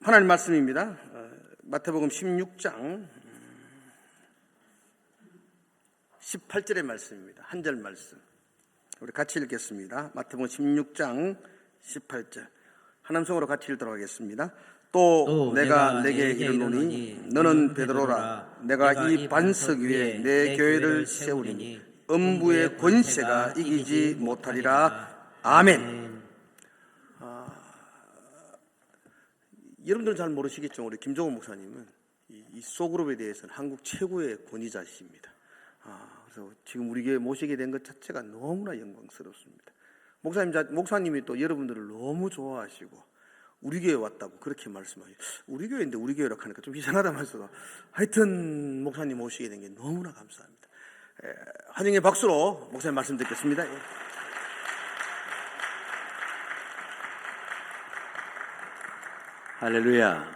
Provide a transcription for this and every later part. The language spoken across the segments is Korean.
하나님 말씀입니다. 마태복음 16장 18절의 말씀입니다. 한 절 말씀 우리 같이 읽겠습니다. 마태복음 16장 18절 하나님 성으로 같이 읽도록 하겠습니다. 또 내가 내게 이르노니 너는 베드로라. 내가 이 반석 위에 내 교회를 세우리니 음부의 권세가 이기지 못하리라. 아멘. 여러분들은 잘 모르시겠지만 우리 김종원 목사님은 이 소그룹에 대해서는 한국 최고의 권위자이십니다. 그래서 지금 우리 교회 모시게 된 것 자체가 너무나 영광스럽습니다. 목사님이 또 여러분들을 너무 좋아하시고 우리 교회 왔다고 그렇게 말씀하시고, 우리 교회인데 우리 교회라고 하니까 좀 이상하다 말씀도, 하여튼 목사님 모시게 된 게 너무나 감사합니다. 환영의 박수로 목사님 말씀 듣겠습니다. 할렐루야.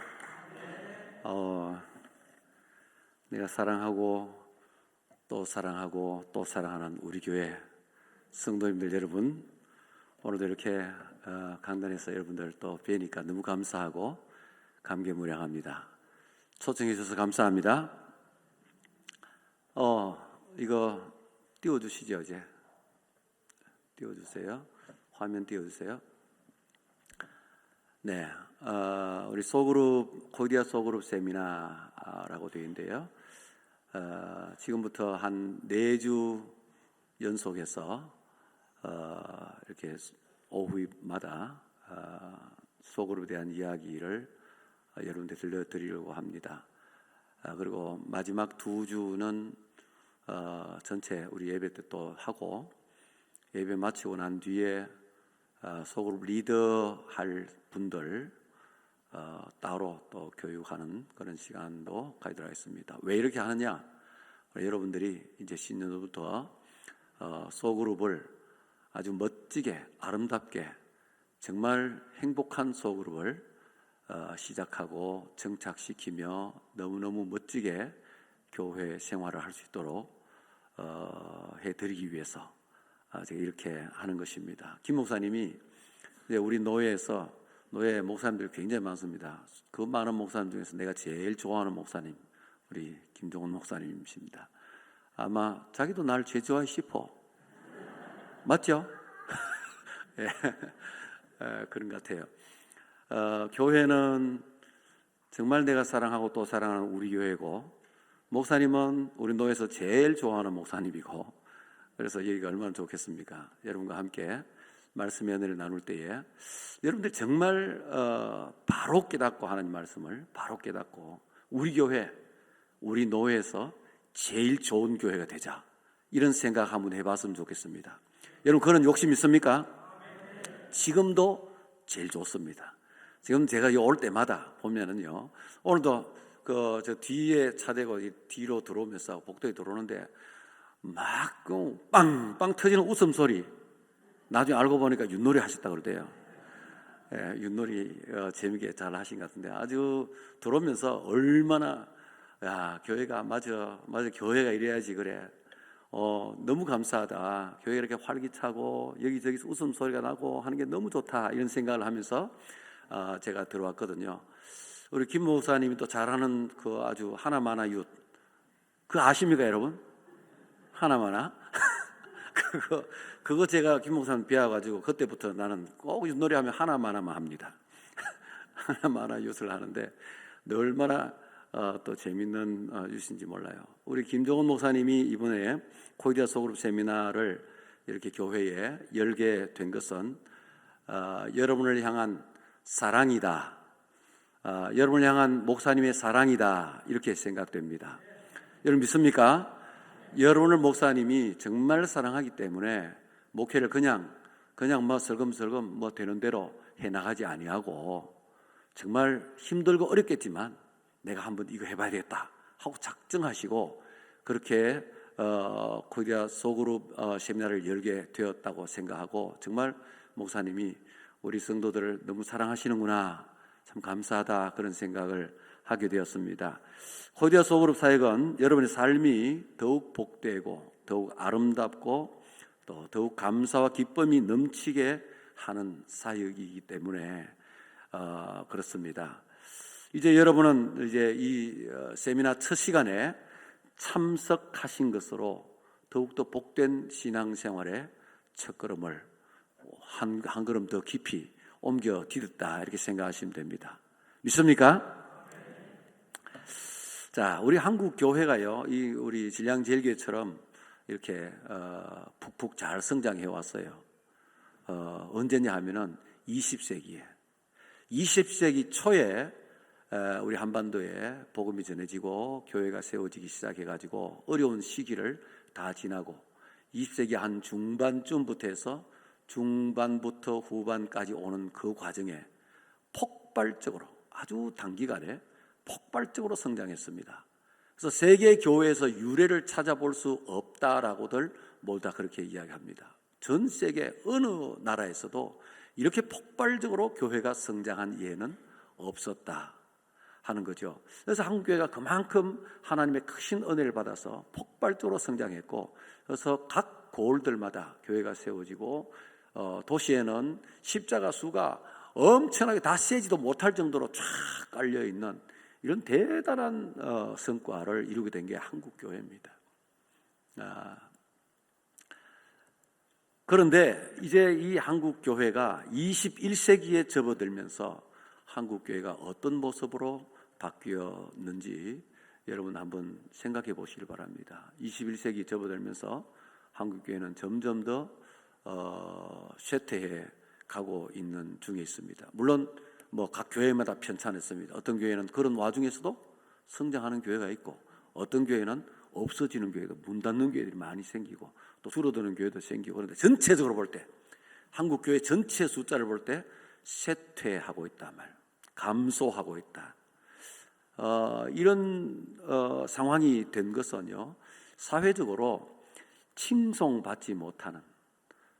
내가 사랑하고 또 사랑하고 또 사랑하는 우리 교회 성도님들 여러분, 오늘도 이렇게 강단에서 여러분들 또 뵈니까 너무 감사하고 감개무량합니다. 초청해 주셔서 감사합니다. 이거 띄워주시죠. 이제 띄워주세요. 화면 띄워주세요. 네, 우리 소그룹, 코디아 소그룹 세미나라고 되어 있는데요. 지금부터 한 4주 연속해서 이렇게 오후마다 소그룹에 대한 이야기를 여러분들 들려드리려고 합니다. 그리고 마지막 2주는 전체 우리 예배 때 또 하고, 예배 마치고 난 뒤에 소그룹 리더 할 분들 따로 또 교육하는 그런 시간도 가지도록 하겠습니다. 왜 이렇게 하느냐? 여러분들이 이제 신년도부터 소그룹을 아주 멋지게 아름답게 정말 행복한 소그룹을 시작하고 정착시키며 너무너무 멋지게 교회 생활을 할 수 있도록 해드리기 위해서 제가 이렇게 하는 것입니다. 김 목사님이 우리 노예 목사님들이 굉장히 많습니다. 그 많은 목사님 중에서 내가 제일 좋아하는 목사님, 우리 김종원 목사님이십니다. 아마 자기도 날 제일 좋아해 싶어. 맞죠? 네. 그런 것 같아요. 교회는 정말 내가 사랑하고 또 사랑하는 우리 교회고, 목사님은 우리 노예에서 제일 좋아하는 목사님이고, 그래서 여기가 얼마나 좋겠습니까? 여러분과 함께 말씀의 은혜를 나눌 때에 여러분들 정말 바로 깨닫고 하나님 말씀을 바로 깨닫고 우리 교회, 우리 노예에서 제일 좋은 교회가 되자, 이런 생각 한번 해봤으면 좋겠습니다. 여러분 그런 욕심 있습니까? 지금도 제일 좋습니다. 지금 제가 올 때마다 보면은요, 오늘도 저 뒤에 차 대고 뒤로 들어오면서 복도에 들어오는데 막 빵빵 터지는 웃음소리, 나중에 알고 보니까 윷놀이 하셨다고 그러대요. 예, 윷놀이 재미있게 잘 하신 것 같은데, 아주 들어오면서 얼마나, 교회가 맞아 교회가 이래야지 그래. 너무 감사하다. 교회가 이렇게 활기차고 여기저기서 웃음소리가 나고 하는 게 너무 좋다, 이런 생각을 하면서 제가 들어왔거든요. 우리 김 목사님이 또 잘하는 그 아주 하나마나 윷, 그거 아십니까 여러분? 하나마나? 그거 제가 김 목사님 배워가지고 그때부터 나는 꼭 윷놀이 하면 하나마나만 합니다. 하나마나 윷을 하는데 얼마나 또 재밌는 윷인지 몰라요. 우리 김종원 목사님이 이번에 코디아 소그룹 세미나를 이렇게 교회에 열게 된 것은 여러분을 향한 사랑이다, 여러분을 향한 목사님의 사랑이다, 이렇게 생각됩니다. 여러분 믿습니까? 여러분을 목사님이 정말 사랑하기 때문에 목회를 그냥 뭐 슬금슬금 뭐 되는 대로 해나가지 아니하고, 정말 힘들고 어렵겠지만 내가 한번 이거 해봐야 되겠다 하고 작정하시고 그렇게 코디아 소그룹 세미나를 열게 되었다고 생각하고, 정말 목사님이 우리 성도들을 너무 사랑하시는구나, 참 감사하다, 그런 생각을 하게 되었습니다. 코디아 소그룹 사역은 여러분의 삶이 더욱 복되고 더욱 아름답고 또 더욱 감사와 기쁨이 넘치게 하는 사역이기 때문에 그렇습니다. 이제 여러분은 이제 이 세미나 첫 시간에 참석하신 것으로 더욱더 복된 신앙생활의 첫걸음을 한 걸음 더 깊이 옮겨 디뎠다 이렇게 생각하시면 됩니다. 믿습니까? 자, 우리 한국 교회가요, 이 우리 진량제일교회처럼 이렇게 푹푹 잘 성장해 왔어요. 언제냐 하면은 20세기에 20세기 초에 우리 한반도에 복음이 전해지고 교회가 세워지기 시작해가지고 어려운 시기를 다 지나고 20세기 한 중반쯤부터 해서 중반부터 후반까지 오는 그 과정에 폭발적으로 아주 단기간에 폭발적으로 성장했습니다. 그래서 세계 교회에서 유례를 찾아볼 수 없다라고들 모두 다 그렇게 이야기합니다. 전 세계 어느 나라에서도 이렇게 폭발적으로 교회가 성장한 예는 없었다 하는 거죠. 그래서 한국교회가 그만큼 하나님의 크신 은혜를 받아서 폭발적으로 성장했고, 그래서 각 고을들마다 교회가 세워지고 도시에는 십자가 수가 엄청나게 다 세지도 못할 정도로 쫙 깔려있는 이런 대단한 성과를 이루게 된 게 한국교회입니다. 그런데 이제 이 한국교회가 21세기에 접어들면서 한국교회가 어떤 모습으로 바뀌었는지 여러분 한번 생각해 보시길 바랍니다. 21세기 접어들면서 한국교회는 점점 더 쇠퇴해 가고 있는 중에 있습니다. 물론 각 교회마다 편차있습니다. 어떤 교회는 그런 와중에서도 성장하는 교회가 있고, 어떤 교회는 없어지는 교회도, 문 닫는 교회들이 많이 생기고 또 줄어드는 교회도 생기고, 그런데 전체적으로 볼 때 한국 교회 전체 숫자를 볼 때 쇠퇴하고 있다 말, 감소하고 있다. 이런 상황이 된 것은요, 사회적으로 칭송받지 못하는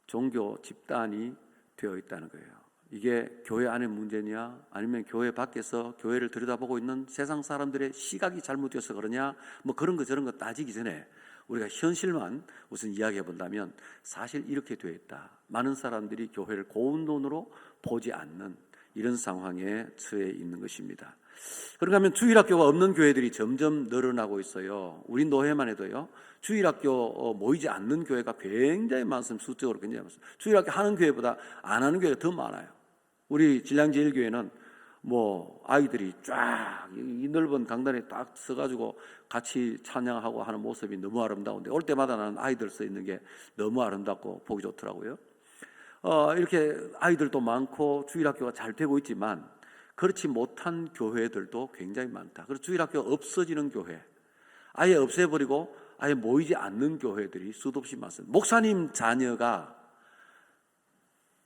종교 집단이 되어 있다는 거예요. 이게 교회 안의 문제냐, 아니면 교회 밖에서 교회를 들여다보고 있는 세상 사람들의 시각이 잘못되어서 그러냐, 그런 거 저런 거 따지기 전에 우리가 현실만 우선 이야기해 본다면 사실 이렇게 되어 있다. 많은 사람들이 교회를 고운 눈으로 보지 않는 이런 상황에 처해 있는 것입니다. 그런가 하면 주일학교가 없는 교회들이 점점 늘어나고 있어요. 우리 노회만 해도요, 주일학교 모이지 않는 교회가 굉장히 많습니다. 수적으로 굉장히 많습니다. 주일학교 하는 교회보다 안 하는 교회가 더 많아요. 우리 진량제일교회는 아이들이 쫙 이 넓은 강단에 딱 서가지고 같이 찬양하고 하는 모습이 너무 아름다운데, 올 때마다 나는 아이들 서 있는 게 너무 아름답고 보기 좋더라고요. 이렇게 아이들도 많고 주일학교가 잘 되고 있지만 그렇지 못한 교회들도 굉장히 많다. 그래서 주일학교 없어지는 교회, 아예 없애버리고 아예 모이지 않는 교회들이 수도 없이 많습니다. 목사님 자녀가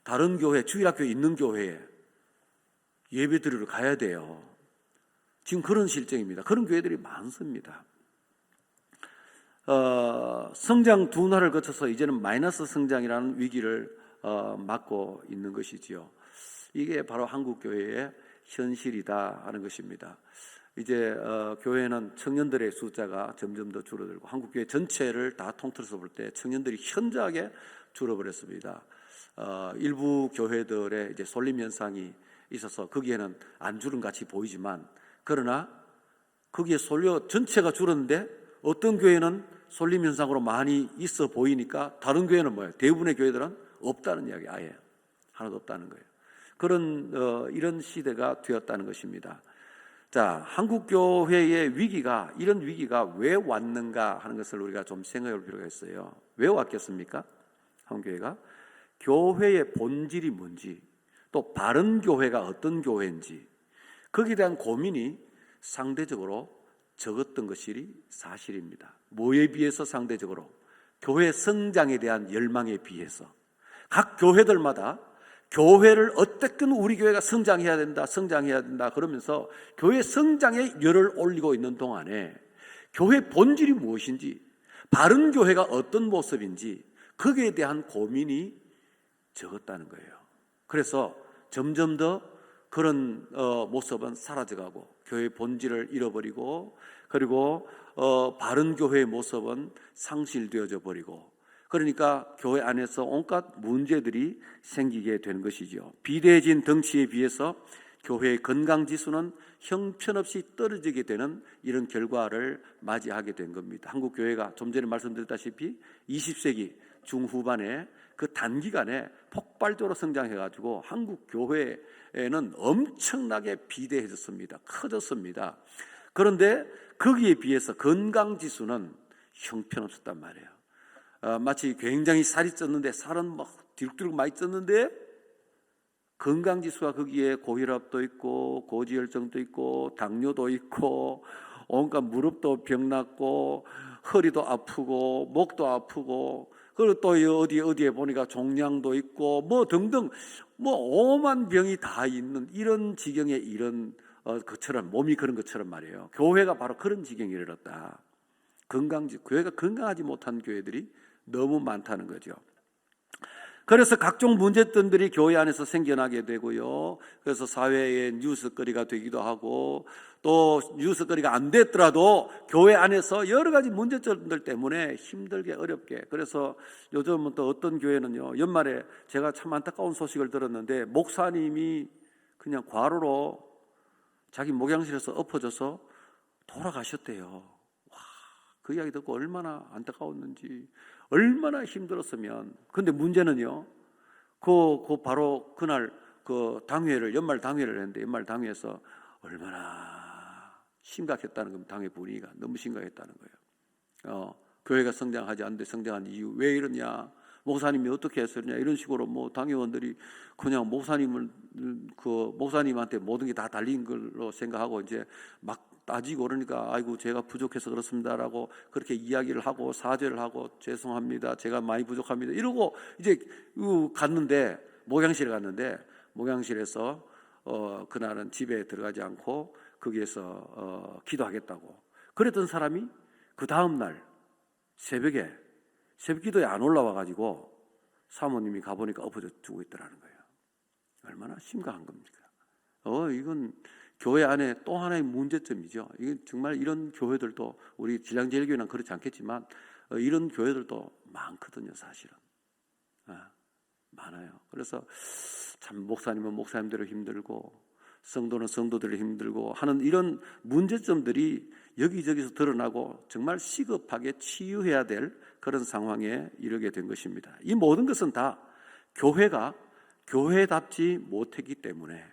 다른 교회, 주일학교에 있는 교회에 예배 드리러 가야 돼요. 지금 그런 실정입니다. 그런 교회들이 많습니다. 성장 둔화를 거쳐서 이제는 마이너스 성장이라는 위기를 맞고 있는 것이지요. 이게 바로 한국교회의 현실이다 하는 것입니다. 이제 교회는 청년들의 숫자가 점점 더 줄어들고, 한국교회 전체를 다 통틀어서 볼 때 청년들이 현저하게 줄어버렸습니다. 일부 교회들의 이제 쏠림 현상이 있어서 거기에는 안 줄은 같이 보이지만, 그러나 거기에 쏠려 전체가 줄었는데 어떤 교회는 쏠림 현상으로 많이 있어 보이니까 다른 교회는 뭐예요? 대부분의 교회들은 없다는 이야기, 아예 하나도 없다는 거예요. 그런 이런 시대가 되었다는 것입니다. 자, 한국 교회의 위기가, 이런 위기가 왜 왔는가 하는 것을 우리가 좀 생각해 볼 필요가 있어요. 왜 왔겠습니까? 한국 교회가 교회의 본질이 뭔지, 또 바른 교회가 어떤 교회인지, 거기에 대한 고민이 상대적으로 적었던 것이 사실입니다. 뭐에 비해서? 상대적으로 교회 성장에 대한 열망에 비해서. 각 교회들마다 교회를 어떻든 우리 교회가 성장해야 된다 그러면서 교회 성장에 열을 올리고 있는 동안에 교회 본질이 무엇인지, 바른 교회가 어떤 모습인지, 거기에 대한 고민이 적었다는 거예요. 그래서 점점 더 그런 모습은 사라져가고 교회의 본질을 잃어버리고, 그리고 바른 교회의 모습은 상실되어져 버리고, 그러니까 교회 안에서 온갖 문제들이 생기게 되는 것이죠. 비대해진 덩치에 비해서 교회의 건강 지수는 형편없이 떨어지게 되는 이런 결과를 맞이하게 된 겁니다. 한국 교회가 좀 전에 말씀드렸다시피 20세기 중후반에 그 단기간에 폭발적으로 성장해가지고 한국 교회에는 엄청나게 비대해졌습니다. 커졌습니다. 그런데 거기에 비해서 건강지수는 형편없었단 말이에요. 마치 굉장히 살이 쪘는데 살은 막 뒤룩뒤룩 많이 쪘는데 건강지수가 거기에 고혈압도 있고 고지혈증도 있고 당뇨도 있고 온갖 무릎도 병났고 허리도 아프고 목도 아프고 그리고 또 어디에 보니까 종양도 있고 뭐 등등 뭐 오만 병이 다 있는 이런 지경에 이런 것처럼 몸이 그런 것처럼 말이에요. 교회가 바로 그런 지경에 이르렀다. 교회가 건강하지 못한 교회들이 너무 많다는 거죠. 그래서 각종 문제점들이 교회 안에서 생겨나게 되고요. 그래서 사회의 뉴스거리가 되기도 하고 또 뉴스거리가 안 됐더라도 교회 안에서 여러 가지 문제점들 때문에 힘들게 어렵게. 그래서 요즘은 또 어떤 교회는요, 연말에 제가 참 안타까운 소식을 들었는데 목사님이 그냥 과로로 자기 목양실에서 엎어져서 돌아가셨대요. 와, 그 이야기 듣고 얼마나 안타까웠는지, 얼마나 힘들었으면. 근데 문제는요, 바로 그날 당회를, 연말 당회를 했는데, 연말 당회에서 얼마나 심각했다는 겁니다. 당회 분위기가 너무 심각했다는 거예요. 교회가 성장하지 않는데 성장한 이유 왜 이러냐, 목사님이 어떻게 했었냐, 이런 식으로 뭐 당회원들이 그냥 목사님한테 모든 게 다 달린 걸로 생각하고 이제 막 따지고 그러니까 아이고 제가 부족해서 그렇습니다라고 그렇게 이야기를 하고 사죄를 하고 죄송합니다, 제가 많이 부족합니다 이러고 이제 갔는데 목양실에 갔는데 목양실에서 그날은 집에 들어가지 않고 거기에서 기도하겠다고 그랬던 사람이 그 다음날 새벽에 새벽 기도에 안 올라와 가지고 사모님이 가보니까 엎어져 죽어 있더라는 거예요. 얼마나 심각한 겁니까? 이건 교회 안에 또 하나의 문제점이죠. 이건 정말 이런 교회들도 우리 진량제일교회는 그렇지 않겠지만 이런 교회들도 많거든요, 사실은. 많아요. 그래서 참 목사님은 목사님대로 힘들고 성도는 성도대로 힘들고 하는 이런 문제점들이 여기저기서 드러나고 정말 시급하게 치유해야 될 그런 상황에 이르게 된 것입니다. 이 모든 것은 다 교회가 교회답지 못했기 때문에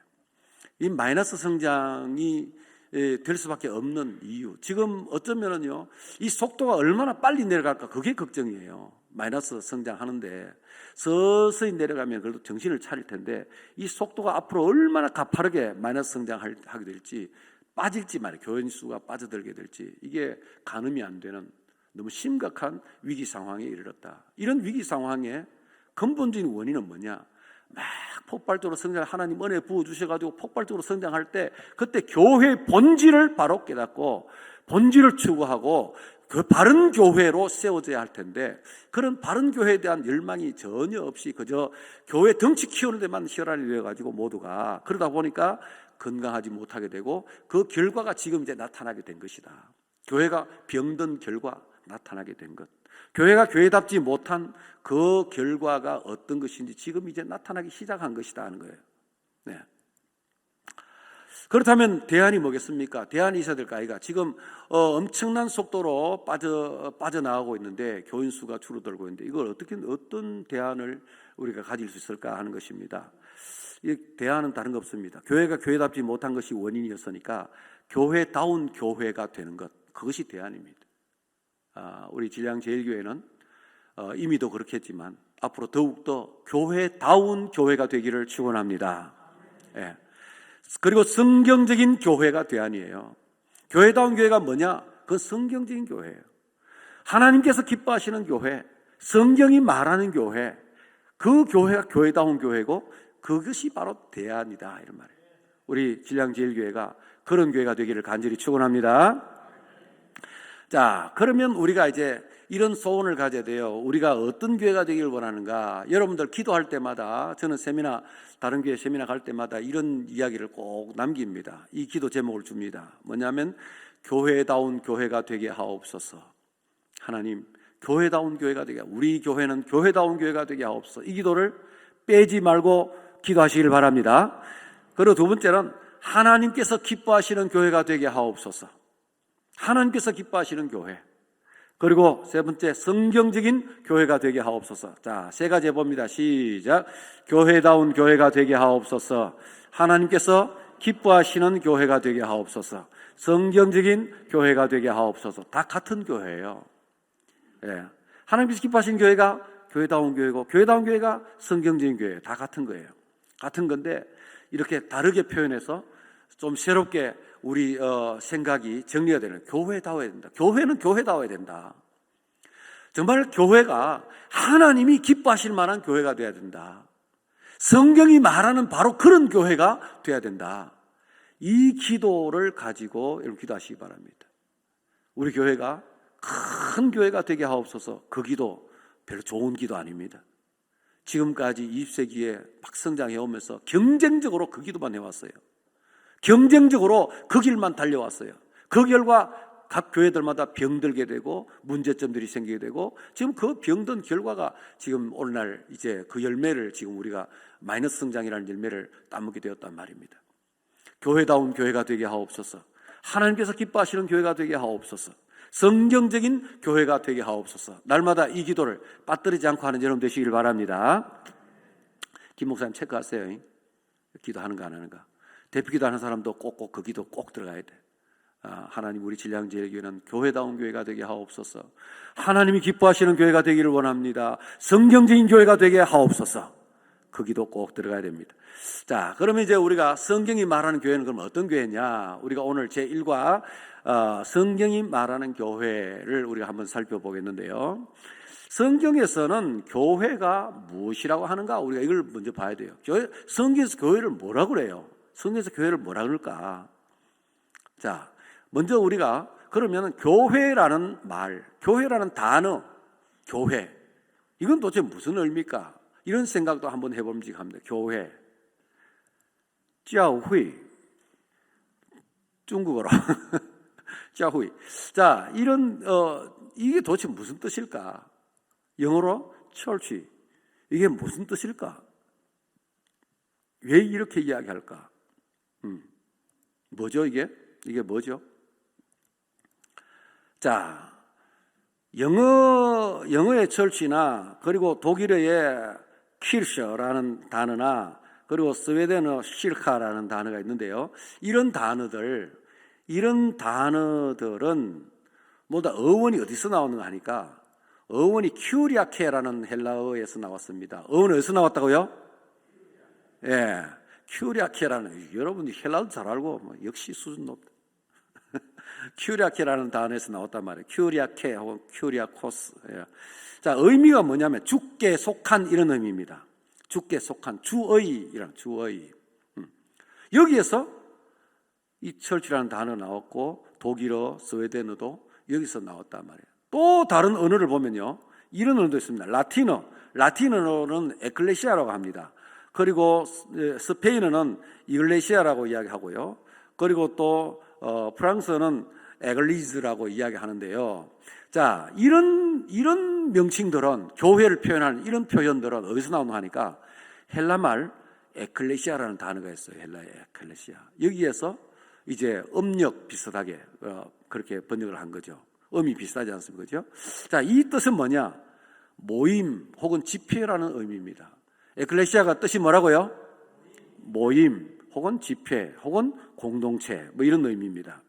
이 마이너스 성장이 될 수밖에 없는 이유. 지금 어쩌면은요, 이 속도가 얼마나 빨리 내려갈까 그게 걱정이에요. 마이너스 성장하는데 서서히 내려가면 그래도 정신을 차릴 텐데 이 속도가 앞으로 얼마나 가파르게 마이너스 성장하게 될지, 빠질지 말이에요. 교인 수가 빠져들게 될지, 이게 가늠이 안 되는 너무 심각한 위기 상황에 이르렀다. 이런 위기 상황의 근본적인 원인은 뭐냐? 막 폭발적으로 성장, 하나님 은혜 부어주셔가지고 폭발적으로 성장할 때 그때 교회의 본질을 바로 깨닫고 본질을 추구하고 그 바른 교회로 세워져야 할 텐데 그런 바른 교회에 대한 열망이 전혀 없이 그저 교회 덩치 키우는 데만 혈안이 되어가지고 모두가 그러다 보니까 건강하지 못하게 되고 그 결과가 지금 이제 나타나게 된 것이다. 교회가 병든 결과 나타나게 된 것, 교회가 교회답지 못한 그 결과가 어떤 것인지 지금 이제 나타나기 시작한 것이다 하는 거예요. 네. 그렇다면 대안이 뭐겠습니까? 대안이 있어야 될까 아이가? 지금 엄청난 속도로 빠져나가고 있는데 교인 수가 줄어들고 있는데 이걸 어떤 대안을 우리가 가질 수 있을까 하는 것입니다. 이 대안은 다른 거 없습니다. 교회가 교회답지 못한 것이 원인이었으니까 교회다운 교회가 되는 것, 그것이 대안입니다. 우리 진량제일교회는 이미도 그렇게 했지만 앞으로 더욱더 교회다운 교회가 되기를 축원합니다. 예. 그리고 성경적인 교회가 대안이에요. 교회다운 교회가 뭐냐? 그 성경적인 교회예요. 하나님께서 기뻐하시는 교회, 성경이 말하는 교회, 그 교회가 교회다운 교회고 그것이 바로 대안이다 이런 말이에요. 우리 진량제일교회가 그런 교회가 되기를 간절히 축원합니다. 자, 그러면 우리가 이제 이런 소원을 가져야 돼요. 우리가 어떤 교회가 되기를 원하는가? 여러분들 기도할 때마다, 저는 다른 교회 세미나 갈 때마다 이런 이야기를 꼭 남깁니다. 이 기도 제목을 줍니다. 뭐냐면 교회다운 교회가 되게 하옵소서. 하나님, 교회다운 교회가 되게, 우리 교회는 교회다운 교회가 되게 하옵소서. 이 기도를 빼지 말고 기도하시길 바랍니다. 그리고 두 번째는 하나님께서 기뻐하시는 교회가 되게 하옵소서. 하나님께서 기뻐하시는 교회. 그리고 세 번째, 성경적인 교회가 되게 하옵소서. 자, 세 가지 해봅니다. 시작. 교회다운 교회가 되게 하옵소서. 하나님께서 기뻐하시는 교회가 되게 하옵소서. 성경적인 교회가 되게 하옵소서. 다 같은 교회예요. 예. 하나님께서 기뻐하시는 교회가 교회다운 교회고, 교회다운 교회가 성경적인 교회예요. 다 같은 거예요. 같은 건데 이렇게 다르게 표현해서 좀 새롭게 우리 생각이 정리가 되는, 교회다워야 된다. 교회는 교회다워야 된다. 정말 교회가 하나님이 기뻐하실 만한 교회가 돼야 된다. 성경이 말하는 바로 그런 교회가 돼야 된다. 이 기도를 가지고 여러분 기도하시기 바랍니다. 우리 교회가 큰 교회가 되게 하옵소서. 그 기도 별로 좋은 기도 아닙니다. 지금까지 20세기에 막 성장해 오면서 경쟁적으로 그 기도만 해왔어요. 경쟁적으로 그 길만 달려왔어요. 그 결과 각 교회들마다 병들게 되고 문제점들이 생기게 되고, 지금 그 병든 결과가 지금 오늘날 이제 그 열매를, 지금 우리가 마이너스 성장이라는 열매를 따먹게 되었단 말입니다. 교회다운 교회가 되게 하옵소서. 하나님께서 기뻐하시는 교회가 되게 하옵소서. 성경적인 교회가 되게 하옵소서. 날마다 이 기도를 빠뜨리지 않고 하는 여러분 되시길 바랍니다. 김 목사님 체크하세요. 기도하는 거 안 하는가. 대표 기도하는 사람도 꼭꼭 그 기도 꼭 들어가야 돼. 하나님, 우리 진량제일교회는 교회다운 교회가 되게 하옵소서. 하나님이 기뻐하시는 교회가 되기를 원합니다. 성경적인 교회가 되게 하옵소서. 그 기도 꼭 들어가야 됩니다. 자, 그러면 이제 우리가 성경이 말하는 교회는 그럼 어떤 교회냐? 우리가 오늘 제1과 성경이 말하는 교회를 우리가 한번 살펴보겠는데요. 성경에서는 교회가 무엇이라고 하는가? 우리가 이걸 먼저 봐야 돼요. 성경에서 교회를 뭐라고 그래요? 성경에서 교회를 뭐라 그럴까? 자, 먼저 우리가 그러면 교회라는 말, 교회라는 단어, 교회, 이건 도대체 무슨 의미입니까? 이런 생각도 한번 해봄직합니다. 교회, 教会, 중국어로教会. 자, 이런 이게 도대체 무슨 뜻일까? 영어로 church, 이게 무슨 뜻일까? 왜 이렇게 이야기할까? 뭐죠 이게? 이게 뭐죠? 자, 영어의 철치나, 그리고 독일어의 키르셔라는 단어나, 그리고 스웨덴어 실카라는 단어가 있는데요. 이런 단어들은 모두 어원이 어디서 나오는가 하니까, 어원이 큐리아케라는 헬라어에서 나왔습니다. 어원은 어디서 나왔다고요? 예, 큐리아케라는, 여러분이 헬라어 잘 알고 역시 수준 높다. 큐리아케라는 단어에서 나왔단 말이에요. 큐리아케 혹은 큐리아코스. 예. 자, 의미가 뭐냐면 주께 속한 이런 의미입니다. 주께 속한, 주의. 여기에서 이 철치라는 단어 나왔고, 독일어, 스웨덴어도 여기서 나왔단 말이에요. 또 다른 언어를 보면요, 이런 언어도 있습니다. 라틴어는 에클레시아라고 합니다. 그리고 스페인어는 이글레시아라고 이야기하고요. 그리고 또 프랑스어는 에글리즈라고 이야기하는데요. 자, 이런 명칭들은, 교회를 표현하는 이런 표현들은 어디서 나오나 하니까 헬라말 에클레시아라는 단어가 있어요. 헬라의 에클레시아. 여기에서 이제 음력 비슷하게 그렇게 번역을 한 거죠. 음이 비슷하지 않습니까? 그죠? 자, 이 뜻은 뭐냐? 모임 혹은 집회라는 의미입니다. 에클레시아가 뜻이 뭐라고요? 모임 혹은 집회 혹은 공동체, 뭐 이런 의미입니다.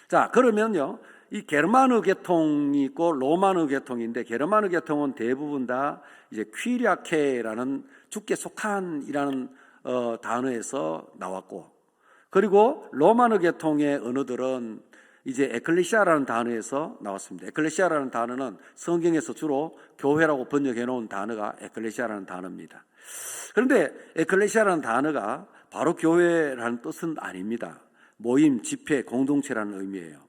자, 그러면요, 이 게르만어 계통이 있고 로마너 계통인데, 게르만어 계통은 대부분 다 이제 퀴리아케라는 주께 속한이라는 단어에서 나왔고, 그리고 로마너 계통의 언어들은 이제 에클레시아라는 단어에서 나왔습니다. 에클레시아라는 단어는 성경에서 주로 교회라고 번역해 놓은 단어가 에클레시아라는 단어입니다. 그런데 에클레시아라는 단어가 바로 교회라는 뜻은 아닙니다. 모임, 집회, 공동체라는 의미예요.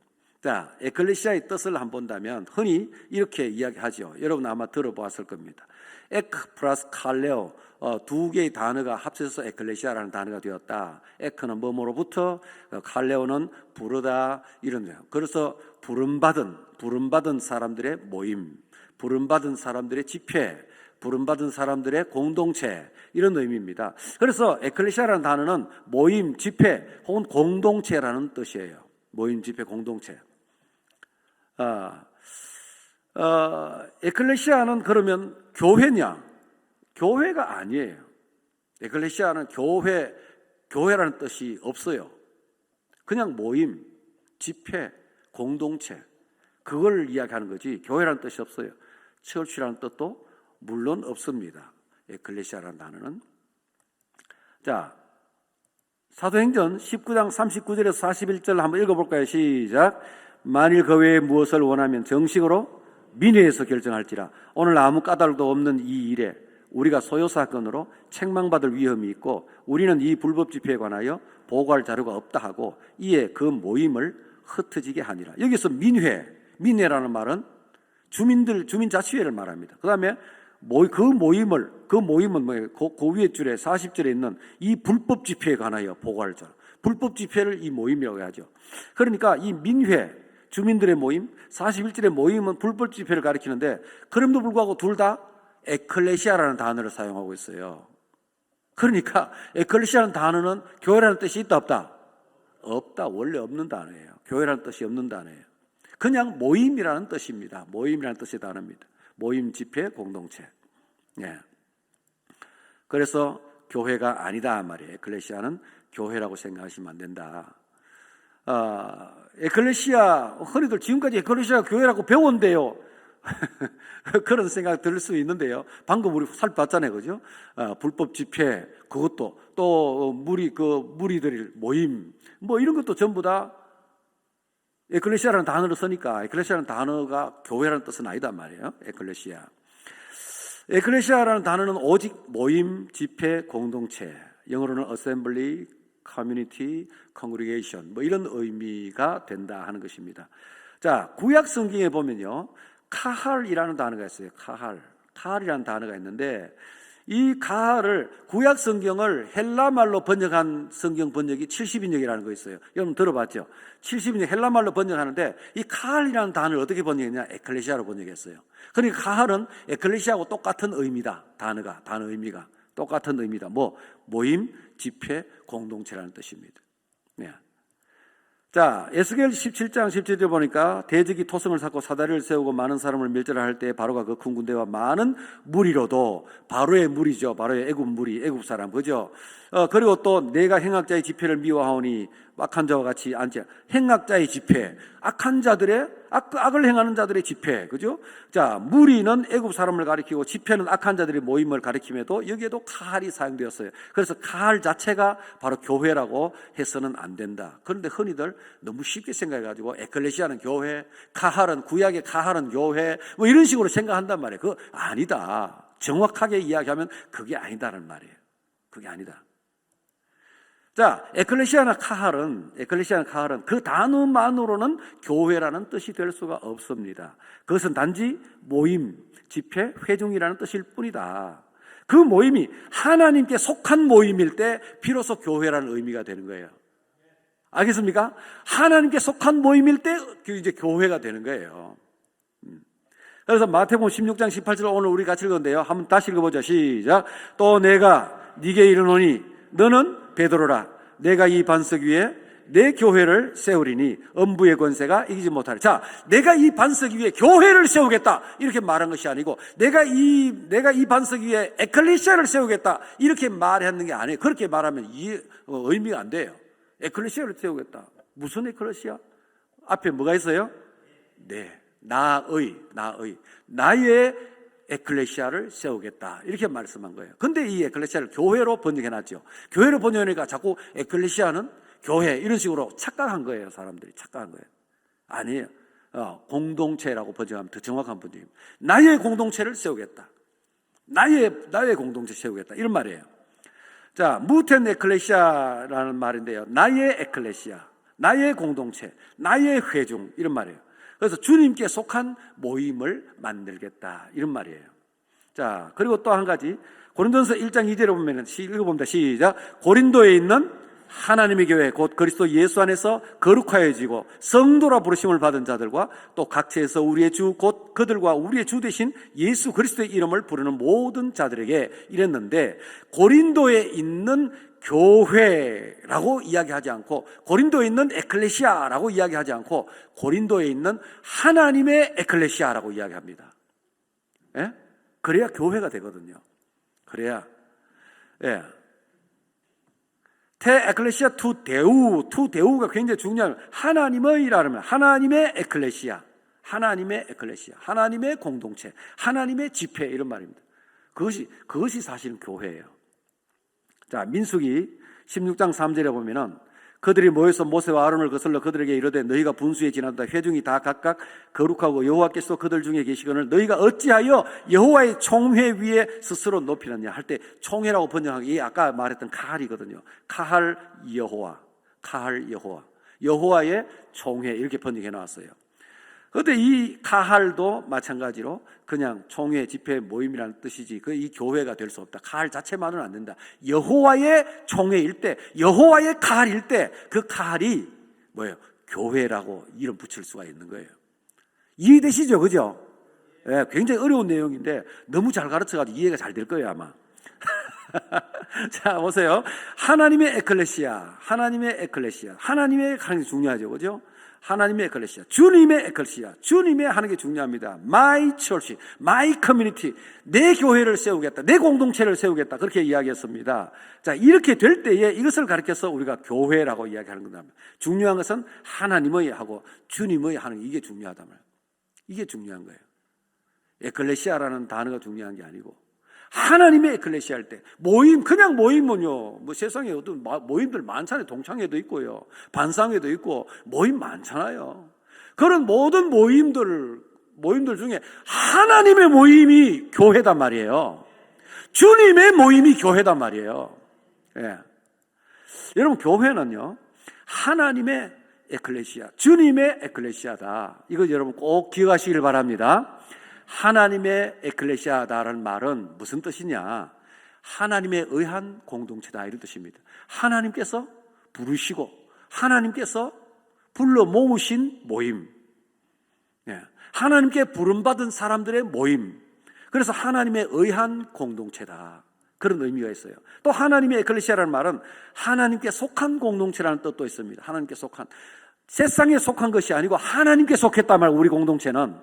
자, 에클레시아의 뜻을 한번 본다면 흔히 이렇게 이야기하죠. 여러분 아마 들어보았을 겁니다. 에크 플러스 칼레오, 두 개의 단어가 합쳐서 에클레시아라는 단어가 되었다. 에크는 뭐뭐로부터, 칼레오는 부르다, 이런 거예요. 그래서 부름받은 사람들의 모임, 부름받은 사람들의 집회, 부름받은 사람들의 공동체, 이런 의미입니다. 그래서 에클레시아라는 단어는 모임, 집회 혹은 공동체라는 뜻이에요. 모임, 집회, 공동체. 에클레시아는 그러면 교회냐? 교회가 아니에요. 에클레시아는 교회라는 뜻이 없어요. 그냥 모임, 집회, 공동체, 그걸 이야기하는 거지 교회라는 뜻이 없어요. 처치라는 뜻도 물론 없습니다. 에클레시아라는 단어는. 자, 사도행전 19장 39절에서 41절 한번 읽어볼까요? 시작. 만일 그 외에 무엇을 원하면 정식으로 민회에서 결정할지라. 오늘 아무 까닭도 없는 이 일에 우리가 소요사건으로 책망받을 위험이 있고 우리는 이 불법 집회에 관하여 보고할 자료가 없다 하고 이에 그 모임을 흩어지게 하니라. 여기서 민회라는 말은 주민 자치회를 말합니다. 그 다음에 그 모임은 뭐예요? 그 위에 줄에 40절에 있는 이 불법 집회에 관하여 보고할 자료. 불법 집회를 이 모임이라고 하죠. 그러니까 이 민회, 주민들의 모임, 41절의 모임은 불법 집회를 가리키는데 그럼에도 불구하고 둘 다 에클레시아라는 단어를 사용하고 있어요. 그러니까 에클레시아라는 단어는 교회라는 뜻이 있다 없다? 없다. 원래 없는 단어예요. 교회라는 뜻이 없는 단어예요. 그냥 모임이라는 뜻입니다. 모임이라는 뜻의 단어입니다. 모임, 집회, 공동체. 예. 그래서 교회가 아니다 말이에요. 에클레시아는 교회라고 생각하시면 안 된다. 에클레시아, 흔히들 지금까지 에클레시아 교회라고 배웠는데요. 그런 생각 들 수 있는데요. 방금 우리 살펴봤잖아요, 그죠? 불법 집회, 그것도 또 무리들 모임, 뭐 이런 것도 전부 다 에클레시아라는 단어를 쓰니까 에클레시아라는 단어가 교회라는 뜻은 아니다 말이에요. 에클레시아라는 단어는 오직 모임, 집회, 공동체, 영어로는 assembly, community, congregation 뭐 이런 의미가 된다 하는 것입니다. 자, 구약 성경에 보면요, 카할이라는 단어가 있어요. 카할이라는 단어가 있는데 이 카할을 구약 성경을 헬라말로 번역한 성경 번역이 70인역이라는 거 있어요. 여러분 들어봤죠? 70인역 헬라말로 번역하는데 이 카할이라는 단어를 어떻게 번역했냐? 에클레시아로 번역했어요. 그러니까 카할은 에클레시아하고 똑같은 의미다. 단어 의미가 똑같은 의미다. 모임, 집회, 공동체라는 뜻입니다. 네. 자, 에스겔 17장 17절 보니까 대적이 토성을 쌓고 사다리를 세우고 많은 사람을 멸절할 때 바로가 그 큰 군대와 많은 무리로도, 바로의 무리죠. 바로의 애굽 무리, 애굽 사람, 그죠? 그리고 또 내가 행악자의 집회를 미워하오니 악한 자와 같이 앉지. 행악자의 집회, 악한 자들의 악을 행하는 자들의 집회, 그죠? 자, 무리는 애굽 사람을 가리키고 집회는 악한 자들의 모임을 가리킴에도 여기에도 카할이 사용되었어요. 그래서 카할 자체가 바로 교회라고 해서는 안 된다. 그런데 흔히들 너무 쉽게 생각해가지고 에클레시아는 교회, 구약의 카할은 교회, 뭐 이런 식으로 생각한단 말이에요. 그거 아니다. 정확하게 이야기하면 그게 아니다라는 말이에요. 그게 아니다. 자, 에클레시아나 카할은 그 단어만으로는 교회라는 뜻이 될 수가 없습니다. 그것은 단지 모임, 집회, 회중이라는 뜻일 뿐이다. 그 모임이 하나님께 속한 모임일 때 비로소 교회라는 의미가 되는 거예요. 알겠습니까? 하나님께 속한 모임일 때 이제 교회가 되는 거예요. 그래서 마태복음 16장 18절 오늘 우리 같이 읽었는데요. 한번 다시 읽어보죠. 시작. 또 내가 네게 이르노니 너는 베드로라. 내가 이 반석 위에 내 교회를 세우리니 음부의 권세가 이기지 못하리. 자, 내가 이 반석 위에 교회를 세우겠다 이렇게 말한 것이 아니고 내가 이 반석 위에 에클레시아를 세우겠다 이렇게 말하는 게 아니에요. 그렇게 말하면 의미가 안 돼요. 에클레시아를 세우겠다. 무슨 에클레시아? 앞에 뭐가 있어요? 네, 나의 에클레시아를 세우겠다 이렇게 말씀한 거예요. 근데 이 에클레시아를 교회로 번역해놨죠. 교회로 번역하니까 자꾸 에클레시아는 교회 이런 식으로 착각한 거예요. 사람들이 착각한 거예요. 아니에요. 공동체라고 번역하면 더 정확한 번역입니다. 나의 공동체를 세우겠다. 나의 공동체 세우겠다 이런 말이에요. 자, 무텐 에클레시아라는 말인데요. 나의 에클레시아, 나의 공동체, 나의 회중 이런 말이에요. 그래서 주님께 속한 모임을 만들겠다 이런 말이에요. 자, 그리고 또 한 가지 고린도전서 1장 2절에 보면 읽어봅니다. 시작. 고린도에 있는 하나님의 교회 곧 그리스도 예수 안에서 거룩하여지고 성도라 부르심을 받은 자들과 또 각처에서 우리의 주 곧 그들과 우리의 주 되신 예수 그리스도의 이름을 부르는 모든 자들에게 이랬는데, 고린도에 있는 교회라고 이야기하지 않고, 고린도에 있는 에클레시아라고 이야기하지 않고, 고린도에 있는 하나님의 에클레시아라고 이야기합니다. 예? 그래야 교회가 되거든요. 그래야. 예. 테 에클레시아 투 데우가 굉장히 중요한, 하나님의라면 하나님의 에클레시아, 하나님의 에클레시아, 하나님의 공동체, 하나님의 집회, 이런 말입니다. 그것이 사실은 교회예요. 자, 민수기 16장 3절에 보면은, 그들이 모여서 모세와 아론을 거슬러 그들에게 이르되 너희가 분수에 지나다 회중이 다 각각 거룩하고 여호와께서 그들 중에 계시거늘 너희가 어찌하여 여호와의 총회 위에 스스로 높이느냐 할 때, 총회라고 번역하기, 이게 아까 말했던 카할이거든요. 카할 여호와, 카할 여호와, 여호와의 총회, 이렇게 번역해 놨어요. 그런데 이 카할도 마찬가지로 그냥 총회, 집회, 모임이라는 뜻이지 이 교회가 될 수 없다. 카할 자체만은 안 된다. 여호와의 총회일 때, 여호와의 카할일 때 그 카할이 뭐예요? 교회라고 이름 붙일 수가 있는 거예요. 이해되시죠? 그죠? 예, 굉장히 어려운 내용인데 너무 잘 가르쳐가지고 이해가 잘 될 거예요 아마. 자, 보세요. 하나님의 에클레시아, 하나님의 에클레시아, 하나님의 하는 게 중요하죠, 그죠? 하나님의 에클레시아, 주님의 에클레시아, 주님의 하는 게 중요합니다. My church, my community, 내 교회를 세우겠다, 내 공동체를 세우겠다, 그렇게 이야기했습니다. 자, 이렇게 될 때에 이것을 가르쳐서 우리가 교회라고 이야기하는 겁니다. 중요한 것은 하나님의 하고 주님의 하는 게, 이게 중요하단 말이에요. 이게 중요한 거예요. 에클레시아라는 단어가 중요한 게 아니고, 하나님의 에클레시아 할 때, 모임, 그냥 모임은요, 뭐 세상에 어떤 모임들 많잖아요. 동창회도 있고요, 반상회도 있고, 모임 많잖아요. 그런 모든 모임들 중에 하나님의 모임이 교회단 말이에요. 주님의 모임이 교회단 말이에요. 예. 여러분, 교회는요, 하나님의 에클레시아, 주님의 에클레시아다. 이거 여러분 꼭 기억하시길 바랍니다. 하나님의 에클레시아다라는 말은 무슨 뜻이냐? 하나님에 의한 공동체다, 이런 뜻입니다. 하나님께서 부르시고 하나님께서 불러 모으신 모임, 하나님께 부름받은 사람들의 모임, 그래서 하나님에 의한 공동체다, 그런 의미가 있어요. 또 하나님의 에클레시아라는 말은 하나님께 속한 공동체라는 뜻도 있습니다. 하나님께 속한, 세상에 속한 것이 아니고 하나님께 속했단 말이에요. 우리 공동체는,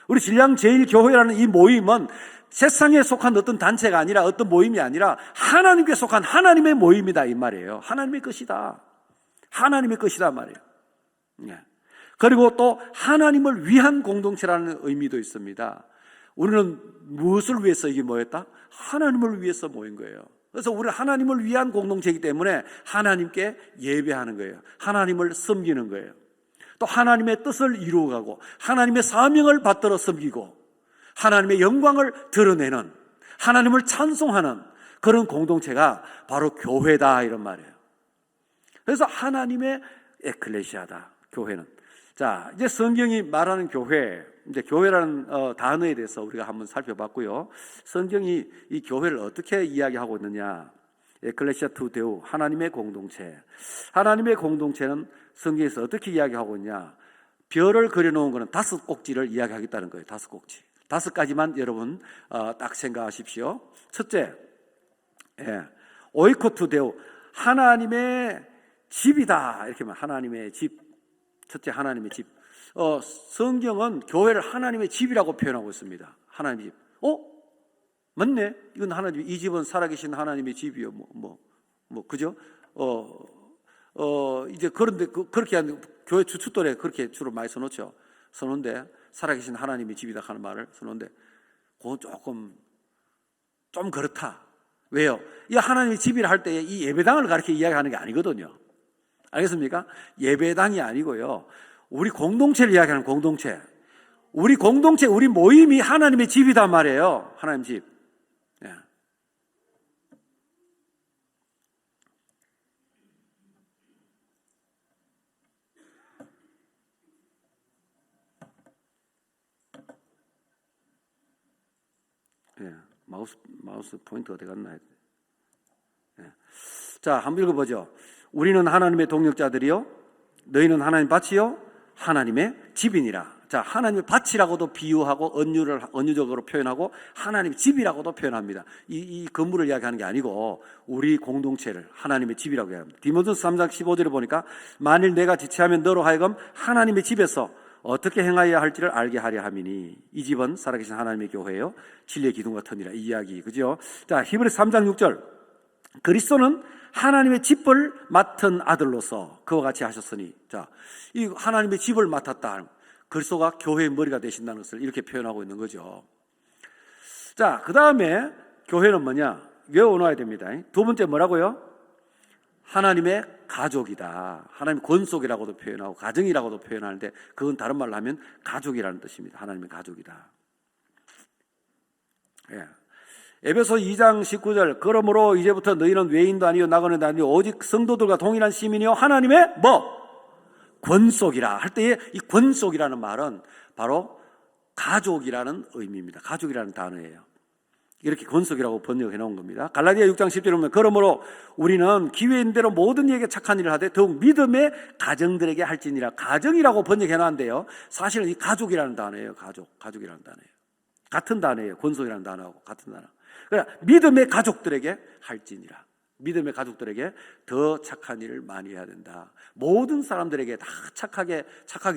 우리 신량제일교회라는 이 모임은 세상에 속한 어떤 단체가 아니라, 어떤 모임이 아니라 하나님께 속한 하나님의 모임이다, 이 말이에요. 하나님의 것이다, 하나님의 것이다 말이에요. 그리고 또 하나님을 위한 공동체라는 의미도 있습니다. 우리는 무엇을 위해서 이게 모였다? 하나님을 위해서 모인 거예요. 그래서 우리는 하나님을 위한 공동체이기 때문에 하나님께 예배하는 거예요. 하나님을 섬기는 거예요. 또 하나님의 뜻을 이루어가고 하나님의 사명을 받들어 섬기고 하나님의 영광을 드러내는, 하나님을 찬송하는 그런 공동체가 바로 교회다, 이런 말이에요. 그래서 하나님의 에클레시아다, 교회는. 자, 이제 성경이 말하는 교회, 이제 교회라는 단어에 대해서 우리가 한번 살펴봤고요. 성경이 이 교회를 어떻게 이야기하고 있느냐? 에클레시아 투 데우, 하나님의 공동체. 하나님의 공동체는 성경에서 어떻게 이야기하고 있냐? 별을 그려놓은 것은 5꼭지를 이야기하겠다는 거예요. 5꼭지. 5가지만 여러분 딱 생각하십시오. 첫째, 오이코투 데우, 하나님의 집이다, 이렇게 말. 하나님의 집. 첫째, 하나님의 집. 성경은 교회를 하나님의 집이라고 표현하고 있습니다. 하나님의 집. 맞네. 이건 하나님, 이 집은 살아계신 하나님의 집이요. 그죠? 이제 그런데 그렇게 하는 교회 주춧돌에 그렇게 주로 많이 써놓죠. 써놓는데, 살아계신 하나님의 집이다 하는 말을 써놓는데, 그건 좀 그렇다. 왜요? 이 하나님의 집이라 할 때 이 예배당을 가르쳐 이야기하는 게 아니거든요. 알겠습니까? 예배당이 아니고요, 우리 공동체를 이야기하는 공동체. 우리 공동체, 우리 모임이 하나님의 집이단 말이에요. 하나님 집. 마우스 포인트 어디 갔나? 자, 한번 읽어보죠. 우리는 하나님의 동역자들이요, 너희는 하나님 밭이요, 하나님의 집이니라. 자, 하나님의 밭이라고도 비유하고 은유적으로 표현하고 하나님의 집이라고도 표현합니다. 이 건물을 이야기하는 게 아니고 우리 공동체를 하나님의 집이라고 이야기합니다. 디모데후서 3장 15절에 보니까 만일 내가 지체하면 너로 하여금 하나님의 집에서 어떻게 행하여야 할지를 알게 하려 함이니 이 집은 살아계신 하나님의 교회요 진리의 기둥 같으니라. 이 이야기, 그죠? 자, 히브리서 3장 6절, 그리스도는 하나님의 집을 맡은 아들로서 그와 같이 하셨으니, 자, 이 하나님의 집을 맡았다. 그리스도가 교회의 머리가 되신다는 것을 이렇게 표현하고 있는 거죠. 자, 그 다음에 교회는 뭐냐? 외워놔야 됩니다. 두 번째 뭐라고요? 하나님의 가족이다. 하나님의 권속이라고도 표현하고 가정이라고도 표현하는데 그건 다른 말로 하면 가족이라는 뜻입니다. 하나님의 가족이다. 예. 에베소 2장 19절, 그러므로 이제부터 너희는 외인도 아니요 나그네도 아니요 오직 성도들과 동일한 시민이요 하나님의 뭐? 권속이라 할 때에 이 권속이라는 말은 바로 가족이라는 의미입니다. 가족이라는 단어예요. 이렇게 권속이라고 번역해 놓은 겁니다. 갈라디아 6장 10절에 보면 그러므로 우리는 기회 있는 대로 모든 이에게 착한 일을 하되 더욱 믿음의 가정들에게 할지니라. 가정이라고 번역해 놨는데요, 사실은 이 가족이라는 단어예요. 가족이라는 단어예요. 같은 단어예요. 권속이라는 단어하고 같은 단어. 그러니까 믿음의 가족들에게 할지니라. 믿음의 가족들에게 더 착한 일을 많이 해야 된다. 모든 사람들에게 다 착하게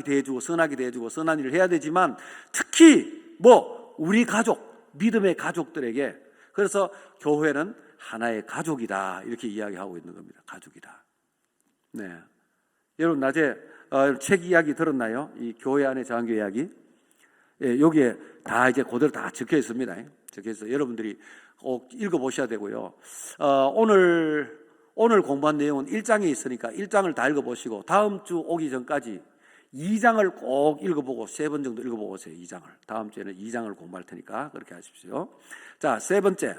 대해주고 선하게 대해주고 선한 일을 해야 되지만 특히 우리 가족, 믿음의 가족들에게, 그래서 교회는 하나의 가족이다 이렇게 이야기하고 있는 겁니다. 가족이다. 네, 여러분 낮에 책 이야기 들었나요? 이 교회 안의 장교 이야기. 예, 여기에 다 이제 그대로 다 적혀 있습니다. 적혀 있어. 여러분들이 꼭 읽어보셔야 되고요. 오늘 공부한 내용은 1장에 있으니까 1장을 다 읽어보시고 다음 주 오기 전까지 2장을 꼭 읽어보고 3번 정도 읽어보고 오세요. 2장을. 다음 주에는 2장을 공부할 테니까 그렇게 하십시오. 자, 세 번째,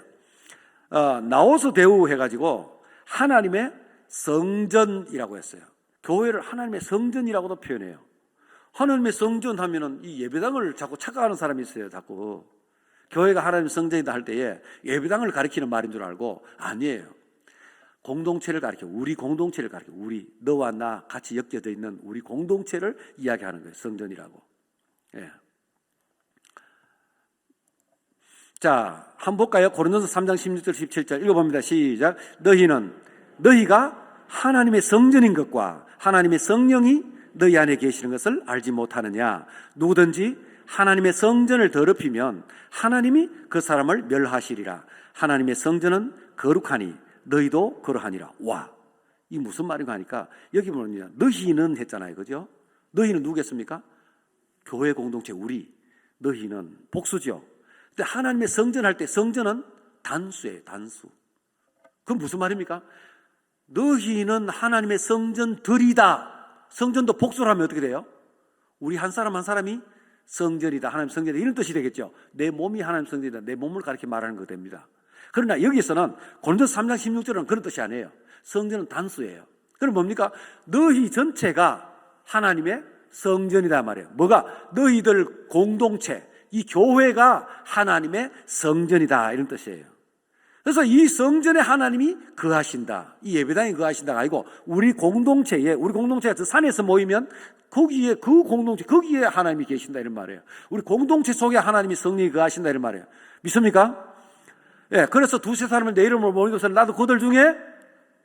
나오스 대우 해가지고 하나님의 성전이라고 했어요. 교회를 하나님의 성전이라고도 표현해요. 하나님의 성전 하면은 이 예배당을 자꾸 착각하는 사람이 있어요. 자꾸 교회가 하나님의 성전이다 할 때에 예배당을 가리키는 말인 줄 알고, 아니에요. 공동체를 가리켜, 우리 공동체를 가리켜, 우리 너와 나 같이 엮여져 있는 우리 공동체를 이야기하는 거예요. 성전이라고. 예. 자, 한번 볼까요? 고린도서 3장 16절 17절 읽어봅니다. 시작. 너희가 하나님의 성전인 것과 하나님의 성령이 너희 안에 계시는 것을 알지 못하느냐. 누구든지 하나님의 성전을 더럽히면 하나님이 그 사람을 멸하시리라. 하나님의 성전은 거룩하니 너희도 그러하니라. 와, 이 무슨 말인가 하니까 여기 보면 너희는 했잖아요. 그죠? 너희는 누구겠습니까? 교회 공동체 우리. 너희는 복수죠. 근데 하나님의 성전 할 때 성전은 단수예요. 단수. 그건 무슨 말입니까? 너희는 하나님의 성전들이다. 성전도 복수를 하면 어떻게 돼요? 우리 한 사람 한 사람이 성전이다. 하나님 성전이다. 이런 뜻이 되겠죠. 내 몸이 하나님 성전이다. 내 몸을 가리켜 말하는 거 됩니다. 그러나 여기서는 고린도서 3장 16절은 그런 뜻이 아니에요. 성전은 단수예요. 그럼 뭡니까? 너희 전체가 하나님의 성전이다 말이에요. 뭐가? 너희들 공동체, 이 교회가 하나님의 성전이다 이런 뜻이에요. 그래서 이 성전에 하나님이 거하신다. 이 예배당에 거하신다가 아니고 우리 공동체가 저 산에서 모이면 거기에 그 공동체, 거기에 하나님이 계신다 이런 말이에요. 우리 공동체 속에 하나님이 성령이 거하신다 이런 말이에요. 믿습니까? 예, 그래서 두세 사람을 내 이름으로 모인 것은 나도 그들 중에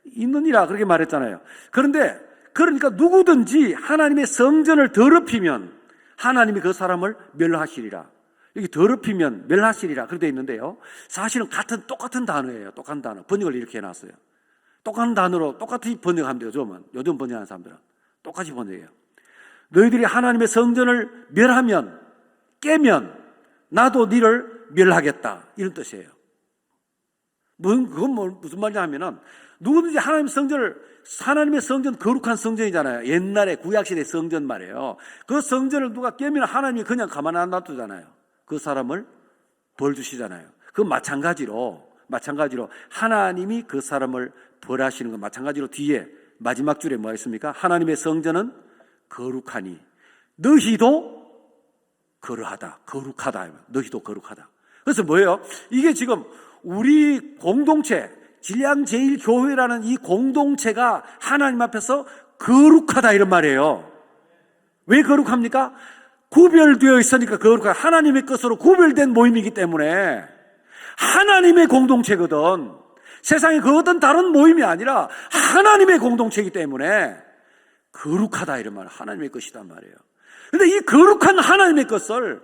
있느니라 그렇게 말했잖아요. 그러니까 누구든지 하나님의 성전을 더럽히면 하나님이 그 사람을 멸하시리라. 여기 더럽히면 멸하시리라 그렇게 되어 있는데요, 사실은 똑같은 단어예요. 똑같은 단어. 번역을 이렇게 해놨어요. 똑같은 단어로 똑같이 번역하면 돼요. 요즘 번역하는 사람들은 똑같이 번역해요. 너희들이 하나님의 성전을 멸하면, 깨면 나도 너를 멸하겠다 이런 뜻이에요. 그건 무슨 말이냐 하면은 누구든지 하나님의 성전 거룩한 성전이잖아요. 옛날에 구약시대 성전 말이에요. 그 성전을 누가 깨면 하나님이 그냥 가만 안 놔두잖아요. 그 사람을 벌 주시잖아요. 그 마찬가지로 하나님이 그 사람을 벌하시는 것 마찬가지로 뒤에 마지막 줄에 뭐가 있습니까? 하나님의 성전은 거룩하니 너희도 거룩하다. 너희도 거룩하다. 그래서 뭐예요? 이게 지금 우리 공동체, 진량제일교회라는 이 공동체가 하나님 앞에서 거룩하다 이런 말이에요. 왜 거룩합니까? 구별되어 있으니까 거룩하다. 하나님의 것으로 구별된 모임이기 때문에 하나님의 공동체거든. 세상에 그 어떤 다른 모임이 아니라 하나님의 공동체이기 때문에 거룩하다 이런 말, 하나님의 것이란 말이에요. 그런데 이 거룩한 하나님의 것을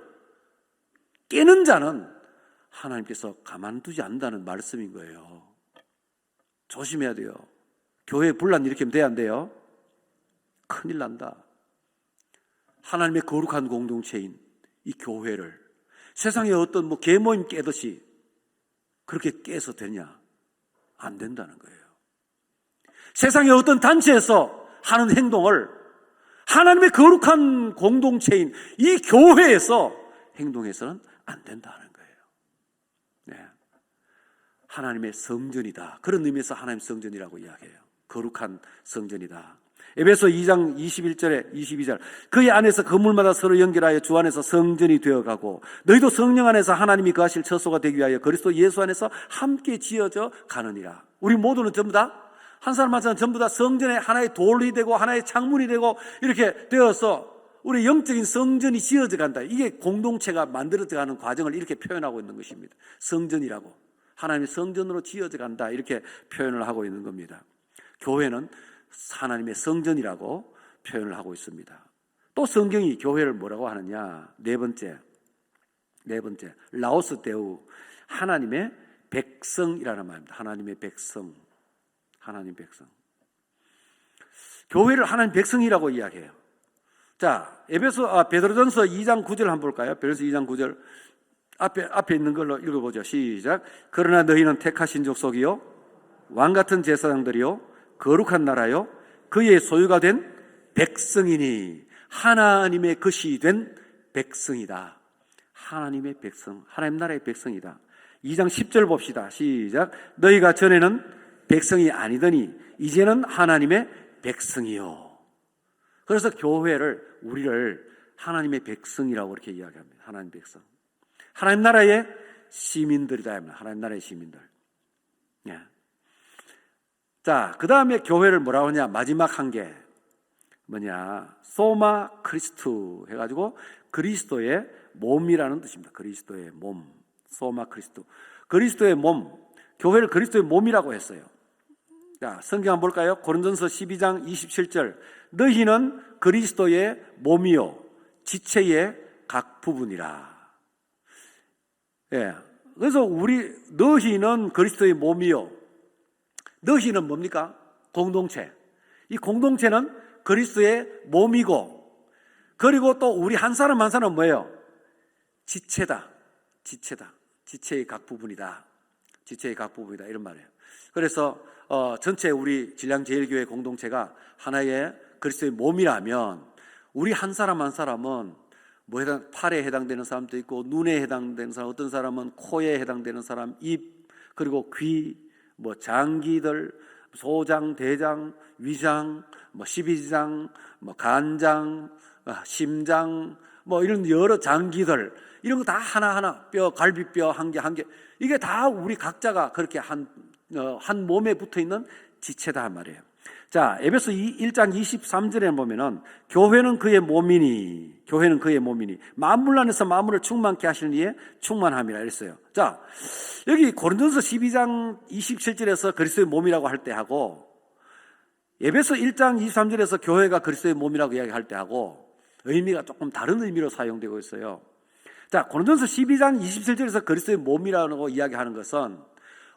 깨는 자는 하나님께서 가만두지 않는다는 말씀인 거예요. 조심해야 돼요. 교회에 분란 일으키면 돼야 안 돼요? 큰일 난다. 하나님의 거룩한 공동체인 이 교회를 세상에 어떤 계모임 깨듯이 그렇게 깨서 되냐? 안 된다는 거예요. 세상의 어떤 단체에서 하는 행동을 하나님의 거룩한 공동체인 이 교회에서 행동해서는 안 된다는 거예요. 네. 하나님의 성전이다. 그런 의미에서 하나님의 성전이라고 이야기해요. 거룩한 성전이다. 에베소 2장 21절에 22절 그의 안에서 건물마다 서로 연결하여 주 안에서 성전이 되어가고 너희도 성령 안에서 하나님이 거하실 처소가 되기 위하여 그리스도 예수 안에서 함께 지어져 가느니라. 우리 모두는 전부 다 한 사람 한 사람 전부 다 성전의 하나의 돌이 되고 하나의 창문이 되고 이렇게 되어서 우리 영적인 성전이 지어져 간다. 이게 공동체가 만들어져 가는 과정을 이렇게 표현하고 있는 것입니다. 성전이라고. 하나님의 성전으로 지어져 간다. 이렇게 표현을 하고 있는 겁니다. 교회는 하나님의 성전이라고 표현을 하고 있습니다. 또 성경이 교회를 뭐라고 하느냐? 네 번째 라오스 데우, 하나님의 백성이라는 말입니다. 하나님의 백성. 교회를 하나님 백성이라고 이야기해요. 자, 베드로전서 2장 9절 한번 볼까요? 베드로전서 2장 9절 앞에 있는 걸로 읽어보죠. 시작. 그러나 너희는 택하신 족속이요 왕같은 제사장들이요 거룩한 나라요 그의 소유가 된 백성이니 하나님의 것이 된 백성이다. 하나님의 백성, 하나님 나라의 백성이다. 2장 10절 봅시다. 시작. 너희가 전에는 백성이 아니더니 이제는 하나님의 백성이요. 그래서 교회를 우리를 하나님의 백성이라고 이렇게 이야기합니다. 하나님 백성. 하나님 나라의 시민들이다 합니다. 하나님 나라의 시민들. 예. 자, 그 다음에 교회를 뭐라고 하냐? 마지막 한 개. 뭐냐? 소마 크리스투 해가지고 그리스도의 몸이라는 뜻입니다. 그리스도의 몸. 소마 크리스투. 그리스도의 몸. 교회를 그리스도의 몸이라고 했어요. 자, 성경 한번 볼까요? 고린도전서 12장 27절. 너희는 그리스도의 몸이요 지체의 각 부분이라. 예. 그래서 너희는 그리스도의 몸이요. 너희는 뭡니까? 공동체. 이 공동체는 그리스도의 몸이고, 그리고 또 우리 한 사람 한 사람은 뭐예요? 지체다. 지체의 각 부분이다. 지체의 각 부분이다. 이런 말이에요. 그래서 전체 우리 진량제일교회 공동체가 하나의 그리스도의 몸이라면 우리 한 사람 한 사람은 팔에 해당되는 사람도 있고 눈에 해당되는 사람, 어떤 사람은 코에 해당되는 사람, 입, 그리고 귀, 장기들, 소장, 대장, 위장, 십이장, 간장, 심장, 이런 여러 장기들, 이런 거 다 하나하나, 갈비뼈 한 개, 이게 다 우리 각자가 그렇게 한 몸에 붙어 있는 지체다 말이에요. 자, 에베소 1장 23절에 보면은 교회는 그의 몸이니 만물 안에서 만물을 충만케 하시는 이의 충만함이라 그랬어요. 자, 여기 고린도전서 12장 27절에서 그리스도의 몸이라고 할 때 하고 에베소 1장 23절에서 교회가 그리스도의 몸이라고 이야기할 때 하고 의미가 조금 다른 의미로 사용되고 있어요. 자, 고린도전서 12장 27절에서 그리스도의 몸이라고 이야기하는 것은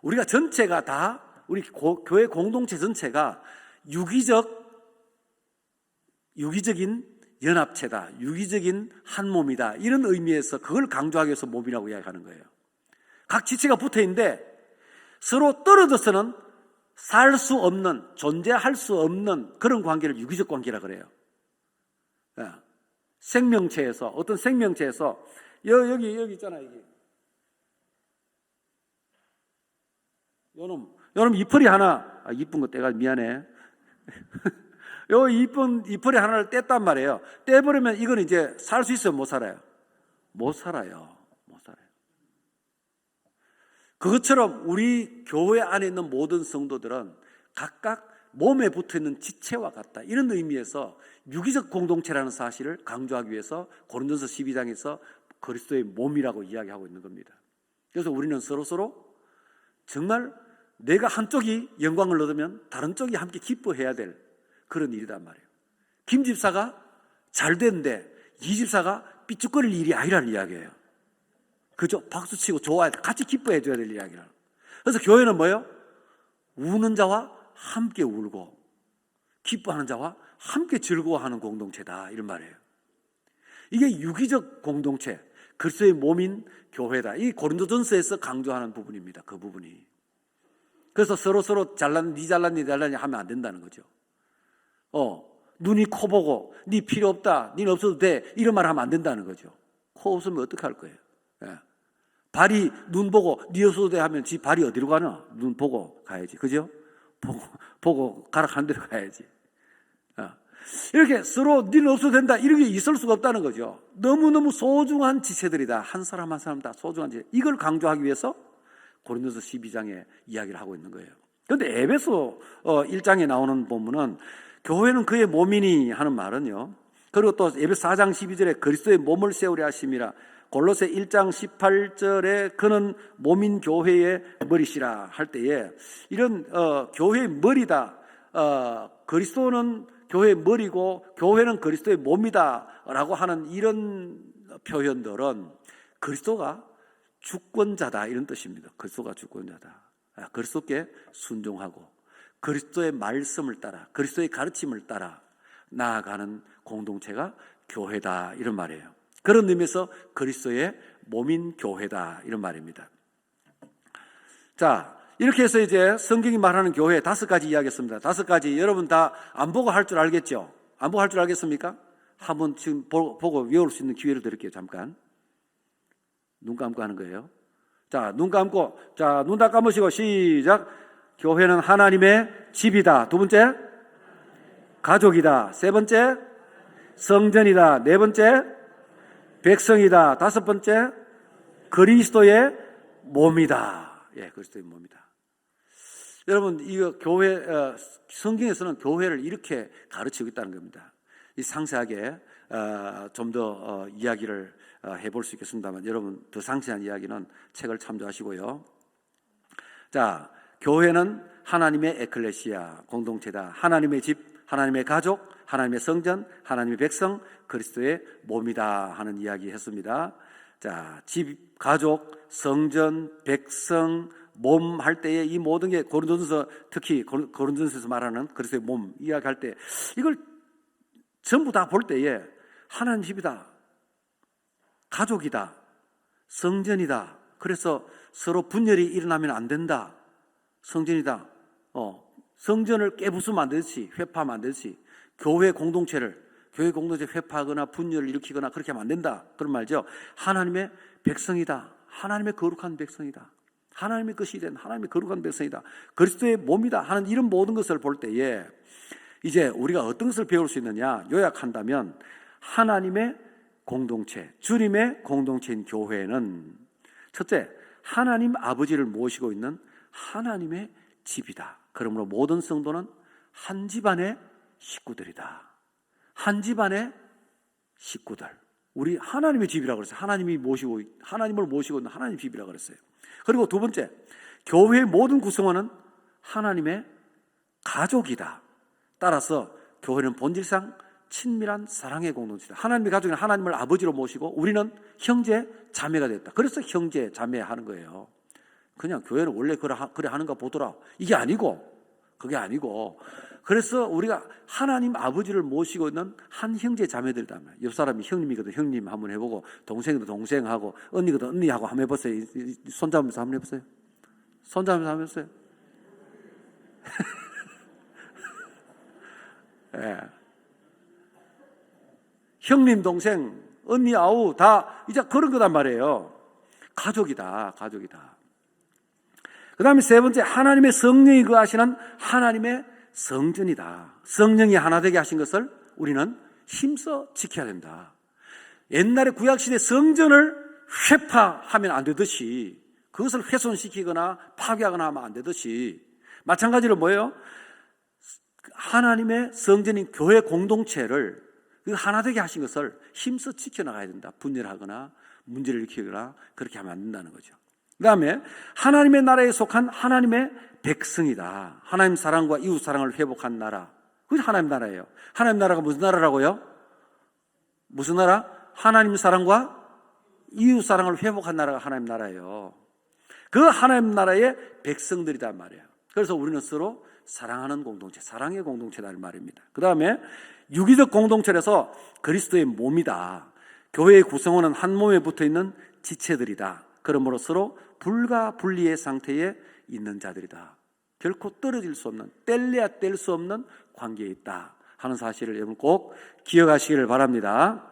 우리가 전체가 다 우리 교회 공동체 전체가 유기적인 연합체다. 유기적인 한 몸이다. 이런 의미에서 그걸 강조하기 위해서 몸이라고 이야기하는 거예요. 각 지체가 붙어 있는데 서로 떨어져서는 살 수 없는, 존재할 수 없는 그런 관계를 유기적 관계라 그래요. 생명체에서, 어떤 생명체에서 여기 있잖아, 여기. 요놈 이파리 하나, 이쁜 거 떼가 미안해. 요 이쁜 이파리 하나를 뗐단 말이에요. 떼버리면 이건 이제 살 수 있어요? 못 살아요? 못 살아요. 그것처럼 우리 교회 안에 있는 모든 성도들은 각각 몸에 붙어있는 지체와 같다. 이런 의미에서 유기적 공동체라는 사실을 강조하기 위해서 고린도서 12장에서 그리스도의 몸이라고 이야기하고 있는 겁니다. 그래서 우리는 서로서로 정말 내가 한쪽이 영광을 얻으면 다른 쪽이 함께 기뻐해야 될 그런 일이란 말이에요. 김 집사가 잘 됐는데 이 집사가 삐죽거릴 일이 아니라는 이야기예요. 그죠? 박수치고 좋아해 같이 기뻐해 줘야 될 이야기라. 그래서 교회는 뭐예요? 우는 자와 함께 울고 기뻐하는 자와 함께 즐거워하는 공동체다, 이런 말이에요. 이게 유기적 공동체, 그리스도의 몸인 교회다. 이 고린도전서에서 강조하는 부분입니다. 그 부분이. 그래서 서로 잘난 니 잘났니 하면 안 된다는 거죠. 눈이 코 보고 니 필요 없다, 니는 없어도 돼, 이런 말 하면 안 된다는 거죠. 코 없으면 어떻게 할 거예요? 예. 발이 눈 보고 니 없어도 돼 하면 지 발이 어디로 가나? 눈 보고 가야지, 그죠? 보고 가락한 대로 가야지. 이렇게 서로 니는 없어도 된다, 이런 게 있을 수가 없다는 거죠. 너무너무 소중한 지체들이다. 한 사람 한 사람 다 소중한 지체. 이걸 강조하기 위해서 고린도서 12장에 이야기를 하고 있는 거예요. 그런데 에베소 1장에 나오는 본문은 교회는 그의 몸이니 하는 말은요, 그리고 또 에베소 4장 12절에 그리스도의 몸을 세우려 하심이라, 골로새 1장 18절에 그는 몸인 교회의 머리시라 할 때에 이런 교회의 머리다, 그리스도는 교회의 머리고 교회는 그리스도의 몸이다 라고 하는 이런 표현들은 그리스도가 주권자다, 이런 뜻입니다. 그리스도가 주권자다. 그리스도께 순종하고 그리스도의 말씀을 따라 그리스도의 가르침을 따라 나아가는 공동체가 교회다, 이런 말이에요. 그런 의미에서 그리스도의 몸인 교회다, 이런 말입니다. 자, 이렇게 해서 이제 성경이 말하는 교회 5가지 이야기했습니다. 5가지 여러분 다 안 보고 할 줄 알겠죠? 안 보고 할 줄 알겠습니까? 한번 지금 보고 외울 수 있는 기회를 드릴게요. 잠깐 눈 감고 하는 거예요. 자, 눈 감고, 자, 눈 다 감으시고 시작. 교회는 하나님의 집이다. 2번째, 가족이다. 3번째, 성전이다. 4번째, 백성이다. 5번째, 그리스도의 몸이다. 예, 그리스도의 몸이다. 여러분, 이거 교회, 성경에서는 교회를 이렇게 가르치고 있다는 겁니다. 이 상세하게 좀 더 이야기를 해볼 수 있겠습니다만, 여러분 더 상세한 이야기는 책을 참조하시고요. 자, 교회는 하나님의 에클레시아, 공동체다. 하나님의 집, 하나님의 가족, 하나님의 성전, 하나님의 백성, 그리스도의 몸이다 하는 이야기 했습니다. 자, 집, 가족, 성전, 백성, 몸 할 때에 이 모든 게 고린도전서, 특히 고린도전서에서 말하는 그리스도의 몸 이야기할 때 이걸 전부 다 볼 때에 하나님 집이다, 가족이다, 성전이다. 그래서 서로 분열이 일어나면 안 된다. 성전이다. 성전을 깨부수면 안 되듯이, 회파하면 안 되듯이 교회 공동체 회파하거나 분열을 일으키거나 그렇게 하면 안 된다, 그런 말이죠. 하나님의 백성이다. 하나님의 거룩한 백성이다. 하나님의 것이 된 하나님의 거룩한 백성이다. 그리스도의 몸이다 하는 이런 모든 것을 볼 때에 이제 우리가 어떤 것을 배울 수 있느냐, 요약한다면 하나님의 공동체, 주님의 공동체인 교회는 첫째, 하나님 아버지를 모시고 있는 하나님의 집이다. 그러므로 모든 성도는 한 집안의 식구들이다. 한 집안의 식구들. 우리 하나님의 집이라고 그랬어요. 하나님을 모시고 있는 하나님의 집이라고 그랬어요. 그리고 2번째, 교회의 모든 구성원은 하나님의 가족이다. 따라서 교회는 본질상 친밀한 사랑의 공동체다. 하나님의 가족은 하나님을 아버지로 모시고 우리는 형제 자매가 됐다. 그래서 형제 자매 하는 거예요. 그냥 교회는 원래 그래 하는가 보더라, 이게 아니고, 그게 아니고, 그래서 우리가 하나님 아버지를 모시고 있는 한 형제 자매들이다. 옆 사람이 형님이거든 형님 한번 해보고, 동생이거든 동생하고, 언니거든 언니하고 한번 해보세요. 손잡으면서 한번 해보세요. 손잡으면서 한번 해보세요. 예. 형님, 동생, 언니, 아우 다 이제 그런 거단 말이에요. 가족이다, 가족이다. 그 다음에 3번째, 하나님의 성령이 거하시는 하나님의 성전이다. 성령이 하나 되게 하신 것을 우리는 힘써 지켜야 된다. 옛날에 구약시대 성전을 회파하면 안 되듯이 그것을 훼손시키거나 파괴하거나 하면 안 되듯이 마찬가지로 뭐예요? 하나님의 성전인 교회 공동체를 하나 되게 하신 것을 힘써 지켜나가야 된다. 분열하거나 문제를 일으키거나 그렇게 하면 안 된다는 거죠. 그 다음에 하나님의 나라에 속한 하나님의 백성이다. 하나님 사랑과 이웃 사랑을 회복한 나라. 그게 하나님 나라예요. 하나님 나라가 무슨 나라라고요? 무슨 나라? 하나님 사랑과 이웃 사랑을 회복한 나라가 하나님 나라예요. 그 하나님 나라의 백성들이란 말이에요. 그래서 우리는 서로 사랑하는 공동체, 사랑의 공동체라는 말입니다. 그 다음에 유기적 공동체에서 그리스도의 몸이다. 교회의 구성원은 한 몸에 붙어있는 지체들이다. 그러므로 서로 불가 분리의 상태에 있는 자들이다. 결코 떨어질 수 없는, 뗄래야 뗄 수 없는 관계에 있다 하는 사실을 여러분 꼭 기억하시기를 바랍니다.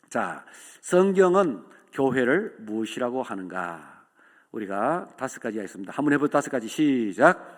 자, 성경은 교회를 무엇이라고 하는가? 우리가 5가지가 있습니다. 한번 해볼 5가지 시작.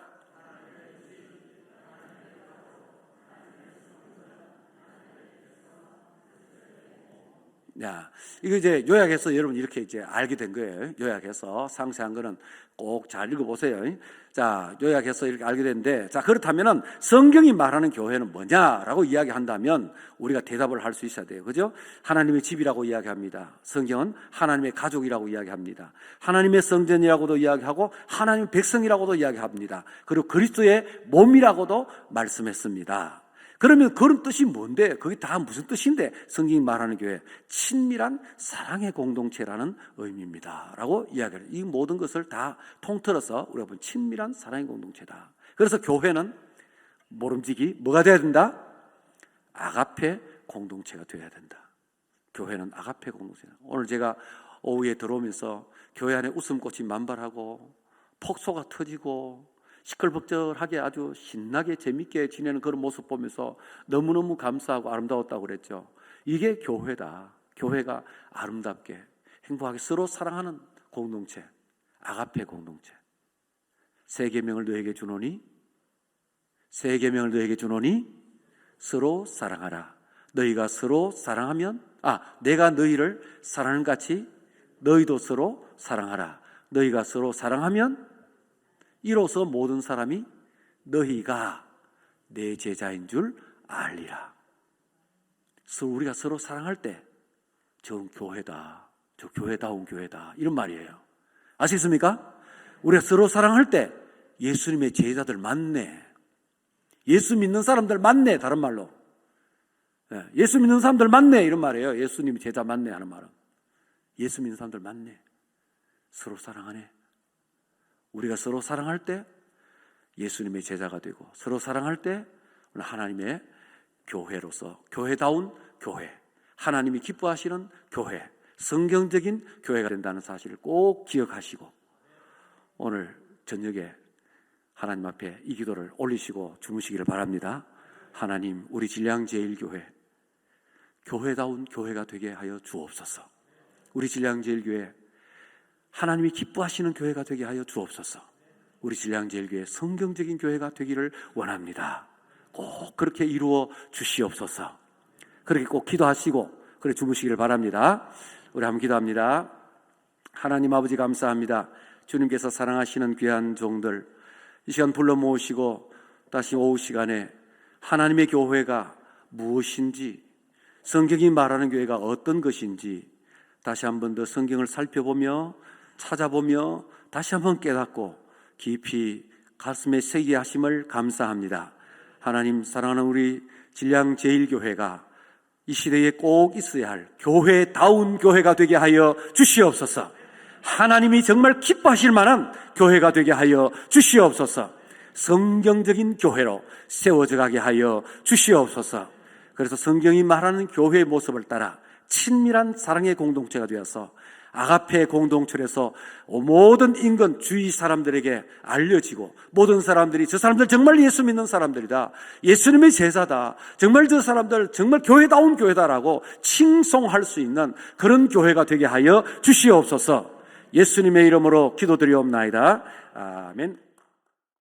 야, 이거 이제 요약해서 여러분 이렇게 이제 알게 된 거예요. 요약해서 상세한 거는 꼭 잘 읽어보세요. 자, 요약해서 이렇게 알게 됐는데, 자, 그렇다면은 성경이 말하는 교회는 뭐냐라고 이야기한다면 우리가 대답을 할 수 있어야 돼요. 그죠? 하나님의 집이라고 이야기합니다. 성경은 하나님의 가족이라고 이야기합니다. 하나님의 성전이라고도 이야기하고 하나님의 백성이라고도 이야기합니다. 그리고 그리스도의 몸이라고도 말씀했습니다. 그러면 그런 뜻이 뭔데? 그게 다 무슨 뜻인데? 성경이 말하는 교회, 친밀한 사랑의 공동체라는 의미입니다 라고 이야기해요. 이 모든 것을 다 통틀어서 우리가 본 친밀한 사랑의 공동체다. 그래서 교회는 모름지기 뭐가 돼야 된다? 아가페 공동체가 되어야 된다. 교회는 아가페 공동체다. 오늘 제가 오후에 들어오면서 교회 안에 웃음꽃이 만발하고 폭소가 터지고 시끌벅적하게 아주 신나게 재밌게 지내는 그런 모습 보면서 너무너무 감사하고 아름다웠다고 그랬죠. 이게 교회다. 교회가 아름답게 행복하게 서로 사랑하는 공동체, 아가페 공동체. 새 계명을 너에게 주노니 서로 사랑하라. 너희가 서로 사랑하면 내가 너희를 사랑하는 같이 너희도 서로 사랑하라. 너희가 서로 사랑하면 이로써 모든 사람이 너희가 내 제자인 줄 알리라. 우리가 서로 사랑할 때 저 교회다, 저 교회다운 교회다 이런 말이에요. 아시겠습니까? 우리가 서로 사랑할 때 예수님의 제자들 맞네, 예수 믿는 사람들 맞네, 다른 말로 예수 믿는 사람들 맞네 이런 말이에요. 예수님이 제자 맞네 하는 말은 예수 믿는 사람들 맞네, 서로 사랑하네. 우리가 서로 사랑할 때 예수님의 제자가 되고 서로 사랑할 때 하나님의 교회로서 교회다운 교회, 하나님이 기뻐하시는 교회, 성경적인 교회가 된다는 사실을 꼭 기억하시고 오늘 저녁에 하나님 앞에 이 기도를 올리시고 주무시기를 바랍니다. 하나님, 우리 진량제일교회 교회다운 교회가 되게 하여 주옵소서. 우리 진량제일교회 하나님이 기뻐하시는 교회가 되게 하여 주옵소서. 우리 진량제일교회 성경적인 교회가 되기를 원합니다. 꼭 그렇게 이루어 주시옵소서. 그렇게 꼭 기도하시고 그래 주무시기를 바랍니다. 우리 한번 기도합니다. 하나님 아버지 감사합니다. 주님께서 사랑하시는 귀한 종들 이 시간 불러 모으시고 다시 오후 시간에 하나님의 교회가 무엇인지, 성경이 말하는 교회가 어떤 것인지 다시 한 번 더 성경을 살펴보며 찾아보며 다시 한번 깨닫고 깊이 가슴에 새기게 하심을 감사합니다. 하나님, 사랑하는 우리 진량제일교회가 이 시대에 꼭 있어야 할 교회다운 교회가 되게 하여 주시옵소서. 하나님이 정말 기뻐하실 만한 교회가 되게 하여 주시옵소서. 성경적인 교회로 세워져 가게 하여 주시옵소서. 그래서 성경이 말하는 교회의 모습을 따라 친밀한 사랑의 공동체가 되어서 아가페 공동체에서 모든 인근 주위 사람들에게 알려지고 모든 사람들이 저 사람들 정말 예수 믿는 사람들이다, 예수님의 제자다, 정말 저 사람들 정말 교회다운 교회다라고 칭송할 수 있는 그런 교회가 되게 하여 주시옵소서. 예수님의 이름으로 기도드리옵나이다. 아멘.